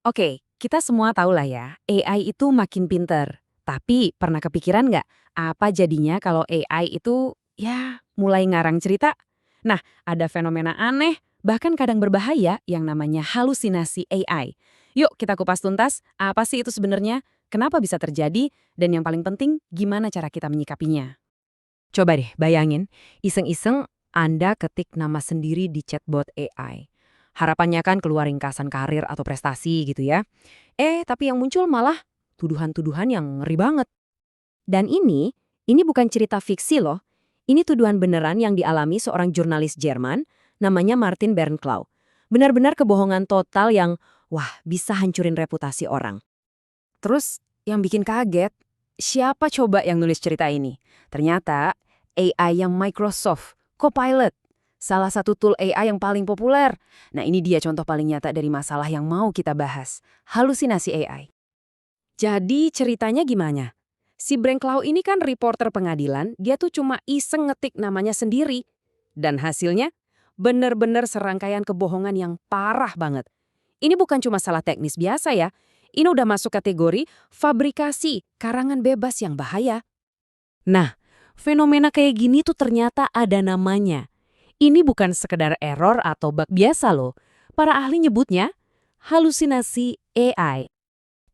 Oke, kita semua tahu lah ya, AI itu makin pinter. Tapi pernah kepikiran nggak, apa jadinya kalau AI itu, ya, mulai ngarang cerita? Nah, ada fenomena aneh, bahkan kadang berbahaya yang namanya halusinasi AI. Yuk kita kupas tuntas, apa sih itu sebenarnya? Kenapa bisa terjadi? Dan yang paling penting, gimana cara kita menyikapinya? Coba deh bayangin, iseng-iseng Anda ketik nama sendiri di chatbot AI. Harapannya kan keluar ringkasan karir atau prestasi gitu ya. Tapi yang muncul malah tuduhan-tuduhan yang ngeri banget. Dan ini bukan cerita fiksi loh. Ini tuduhan beneran yang dialami seorang jurnalis Jerman, namanya Martin Bernklau. Benar-benar kebohongan total yang, wah, bisa hancurin reputasi orang. Terus, yang bikin kaget, siapa coba yang nulis cerita ini? Ternyata, AI yang Microsoft, Copilot. Salah satu tool AI yang paling populer. Nah, ini dia contoh paling nyata dari masalah yang mau kita bahas. Halusinasi AI. Jadi, ceritanya gimana? Si Brenklau ini kan reporter pengadilan, dia tuh cuma iseng ngetik namanya sendiri. Dan hasilnya, bener-bener serangkaian kebohongan yang parah banget. Ini bukan cuma salah teknis biasa ya. Ini udah masuk kategori fabrikasi, karangan bebas yang bahaya. Nah, fenomena kayak gini tuh ternyata ada namanya. Ini bukan sekedar error atau bug biasa loh. Para ahli nyebutnya halusinasi AI.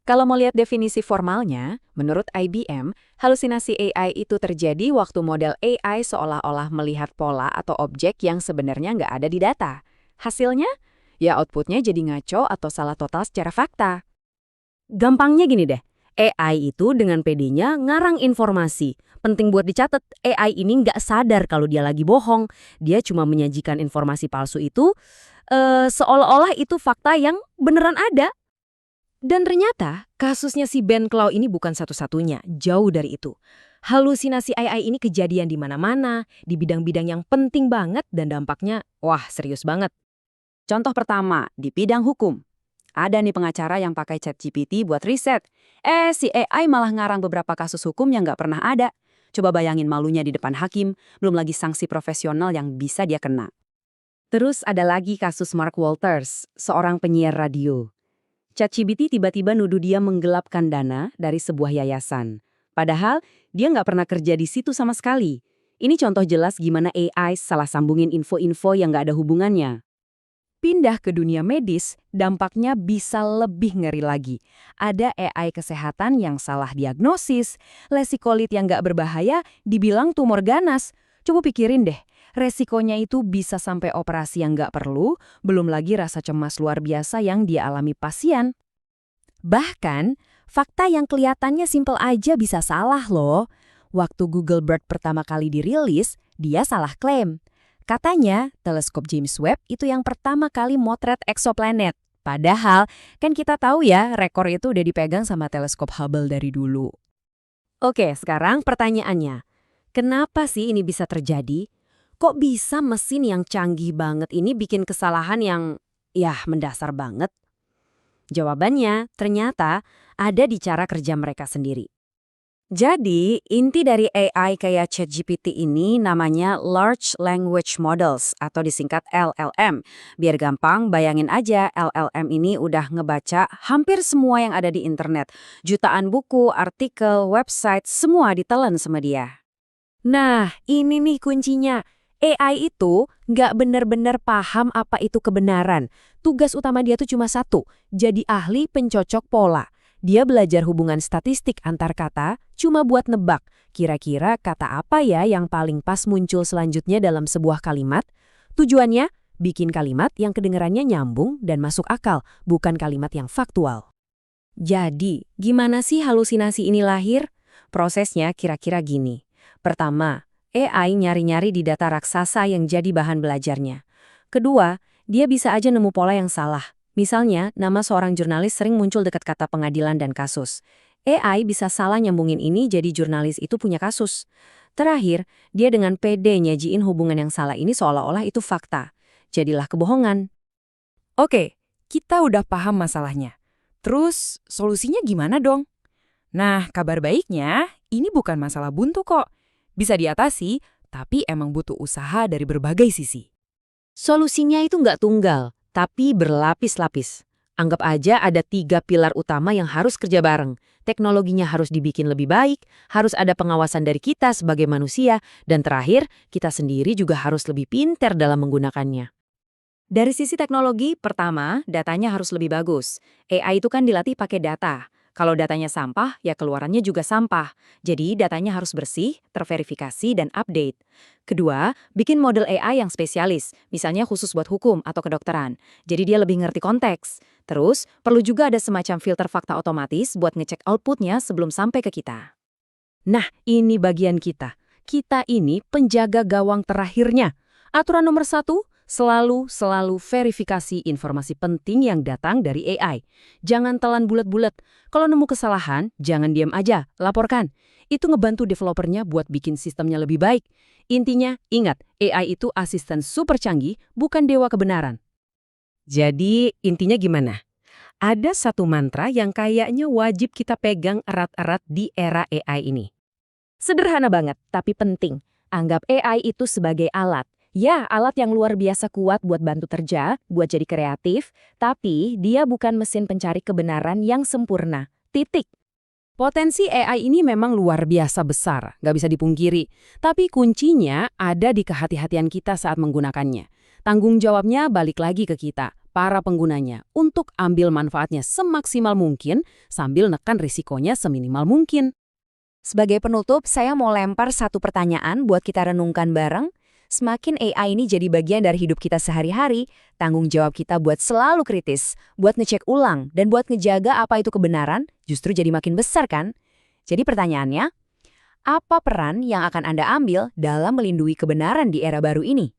Kalau mau lihat definisi formalnya, menurut IBM, halusinasi AI itu terjadi waktu model AI seolah-olah melihat pola atau objek yang sebenarnya nggak ada di data. Hasilnya, ya outputnya jadi ngaco atau salah total secara fakta. Gampangnya gini deh, AI itu dengan PD-nya ngarang informasi. Penting buat dicatat, AI ini nggak sadar kalau dia lagi bohong. Dia cuma menyajikan informasi palsu itu, seolah-olah itu fakta yang beneran ada. Dan ternyata, kasusnya si Ben Clow ini bukan satu-satunya, jauh dari itu. Halusinasi AI ini kejadian di mana-mana, di bidang-bidang yang penting banget dan dampaknya, wah serius banget. Contoh pertama, di bidang hukum. Ada nih pengacara yang pakai ChatGPT buat riset. Si AI malah ngarang beberapa kasus hukum yang nggak pernah ada. Coba bayangin malunya di depan hakim, belum lagi sanksi profesional yang bisa dia kena. Terus ada lagi kasus Mark Walters, seorang penyiar radio. ChatGPT tiba-tiba nuduh dia menggelapkan dana dari sebuah yayasan. Padahal dia nggak pernah kerja di situ sama sekali. Ini contoh jelas gimana AI salah sambungin info-info yang nggak ada hubungannya. Pindah ke dunia medis, dampaknya bisa lebih ngeri lagi. Ada AI kesehatan yang salah diagnosis, lesikolit yang nggak berbahaya dibilang tumor ganas. Coba pikirin deh, resikonya itu bisa sampai operasi yang nggak perlu, belum lagi rasa cemas luar biasa yang dia alami pasien. Bahkan, fakta yang kelihatannya simpel aja bisa salah loh. Waktu Google Bird pertama kali dirilis, dia salah klaim. Katanya, teleskop James Webb itu yang pertama kali motret eksoplanet. Padahal, kan kita tahu ya, rekor itu udah dipegang sama teleskop Hubble dari dulu. Oke, sekarang pertanyaannya. Kenapa sih ini bisa terjadi? Kok bisa mesin yang canggih banget ini bikin kesalahan yang, ya, mendasar banget? Jawabannya, ternyata ada di cara kerja mereka sendiri. Jadi, inti dari AI kayak ChatGPT ini namanya Large Language Models atau disingkat LLM. Biar gampang, bayangin aja LLM ini udah ngebaca hampir semua yang ada di internet. Jutaan buku, artikel, website, semua ditelan sama dia. Nah, ini nih kuncinya. AI itu nggak benar-benar paham apa itu kebenaran. Tugas utama dia tuh cuma satu, jadi ahli pencocok pola. Dia belajar hubungan statistik antar kata cuma buat nebak. Kira-kira kata apa ya yang paling pas muncul selanjutnya dalam sebuah kalimat? Tujuannya, bikin kalimat yang kedengarannya nyambung dan masuk akal, bukan kalimat yang faktual. Jadi, gimana sih halusinasi ini lahir? Prosesnya kira-kira gini. Pertama, AI nyari-nyari di data raksasa yang jadi bahan belajarnya. Kedua, dia bisa aja nemu pola yang salah. Misalnya, nama seorang jurnalis sering muncul dekat kata pengadilan dan kasus. AI bisa salah nyambungin ini jadi jurnalis itu punya kasus. Terakhir, dia dengan pede nyajiin hubungan yang salah ini seolah-olah itu fakta. Jadilah kebohongan. Oke, kita udah paham masalahnya. Terus, solusinya gimana dong? Nah, kabar baiknya, ini bukan masalah buntu kok. Bisa diatasi, tapi emang butuh usaha dari berbagai sisi. Solusinya itu nggak tunggal, tapi berlapis-lapis. Anggap aja ada 3 pilar utama yang harus kerja bareng. Teknologinya harus dibikin lebih baik, harus ada pengawasan dari kita sebagai manusia, dan terakhir, kita sendiri juga harus lebih pintar dalam menggunakannya. Dari sisi teknologi, pertama, datanya harus lebih bagus. AI itu kan dilatih pakai data. Kalau datanya sampah, ya keluarannya juga sampah. Jadi datanya harus bersih, terverifikasi, dan update. Kedua, bikin model AI yang spesialis, misalnya khusus buat hukum atau kedokteran. Jadi dia lebih ngerti konteks. Terus, perlu juga ada semacam filter fakta otomatis buat ngecek outputnya sebelum sampai ke kita. Nah, ini bagian kita. Kita ini penjaga gawang terakhirnya. Aturan nomor 1, selalu verifikasi informasi penting yang datang dari AI. Jangan telan bulat-bulat. Kalau nemu kesalahan, jangan diam aja, laporkan. Itu ngebantu developernya buat bikin sistemnya lebih baik. Intinya, ingat, AI itu asisten super canggih, bukan dewa kebenaran. Jadi, intinya gimana? Ada satu mantra yang kayaknya wajib kita pegang erat-erat di era AI ini. Sederhana banget, tapi penting. Anggap AI itu sebagai alat. Ya, alat yang luar biasa kuat buat bantu kerja, buat jadi kreatif, tapi dia bukan mesin pencari kebenaran yang sempurna. Titik. Potensi AI ini memang luar biasa besar, nggak bisa dipungkiri. Tapi kuncinya ada di kehati-hatian kita saat menggunakannya. Tanggung jawabnya balik lagi ke kita, para penggunanya, untuk ambil manfaatnya semaksimal mungkin sambil nekan risikonya seminimal mungkin. Sebagai penutup, saya mau lempar satu pertanyaan buat kita renungkan bareng. Semakin AI ini jadi bagian dari hidup kita sehari-hari, tanggung jawab kita buat selalu kritis, buat ngecek ulang, dan buat ngejaga apa itu kebenaran, justru jadi makin besar kan? Jadi pertanyaannya, apa peran yang akan Anda ambil dalam melindungi kebenaran di era baru ini?